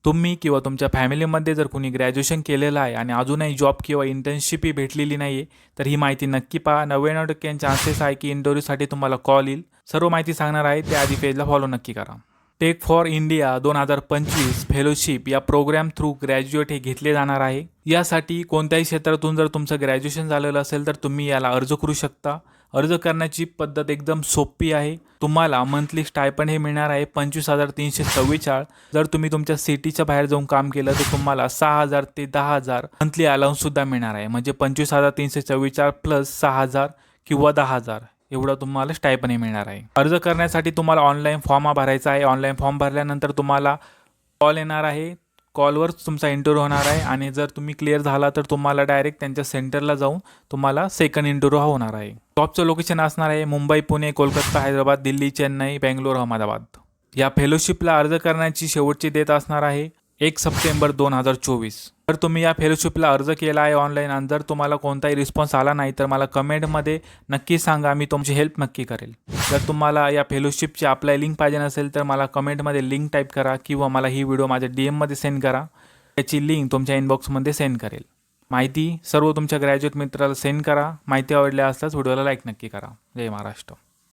तुम्ही किंवा तुमच्या फॅमिलीमध्ये जर कोणी ग्रॅज्युएशन केलेलं आहे आणि अजूनही जॉब किंवा इंटर्नशिपही भेटलेली नाही आहे, तर ही माहिती नक्की पहा. 99% चान्सेस आहे की इंटरव्ह्यूसाठी तुम्हाला कॉल येईल. सर्व माहिती सांगणार आहे, त्याआधी पेजला फॉलो नक्की करा. टेक फॉर इंडिया 2025 फेलोशिप या प्रोग्राम थ्रू ग्रॅज्युएट हे घेतले जाणार आहे. यासाठी कोणत्याही क्षेत्रातून जर तुमचं ग्रॅज्युएशन झालेलं असेल तर तुम्ही याला अर्ज करू शकता. अर्ज करण्याची पद्धत एकदम सोपी आहे. तुम्हाला मंथली स्टायपंड हे मिळणार आहे 25,344. जर तुम्ही तुमच्या सिटीच्या बाहेर जाऊन काम केलं तर तुम्हाला 6,000 ते 10,000 मंथली अलाउन्ससुद्धा मिळणार आहे. म्हणजे 25,344 प्लस 6,000 किंवा 10,000 एवढा तुम्हाला स्टायपंड हे मिळणार आहे. अर्ज करण्यासाठी तुम्हाला ऑनलाईन फॉर्म भरायचा आहे. ऑनलाईन फॉर्म भरल्यानंतर तुम्हाला कॉल येणार आहे. कॉलवर तुमचा इंटरव्ह्यू होणार आहे आणि जर तुम्ही क्लिअर झाला तर तुम्हाला डायरेक्ट त्यांच्या सेंटरला जाऊन तुम्हाला सेकंड इंटरव्ह्यू होणार आहे. जॉबचं लोकेशन असणार आहे मुंबई, पुणे, कोलकाता, हैदराबाद, दिल्ली, चेन्नई, बेंगलोर, अहमदाबाद. या फेलोशिपला अर्ज करण्याची शेवटची डेट असणार आहे 1 सप्टेंबर 2024. जर तुम्ही या फेलोशिपला अर्ज केला आहे ऑनलाईन आणि जर तुम्हाला कोणताही रिस्पॉन्स आला नाही तर मला कमेंटमध्ये नक्की सांगा, मी तुमची हेल्प नक्की करेल. जर तुम्हाला या फेलोशिपची अप्लाय लिंक पाहिजे नसेल तर मला कमेंटमध्ये लिंक टाईप करा किंवा मला ही व्हिडिओ माझ्या DM मध्ये सेंड करा. त्याची लिंक तुमच्या इनबॉक्समध्ये सेंड करेल. माहिती सर्व तुमच्या ग्रॅज्युएट मित्राला सेंड करा. माहिती आवडल्या असल्यास व्हिडिओला लाईक नक्की करा. जय महाराष्ट्र.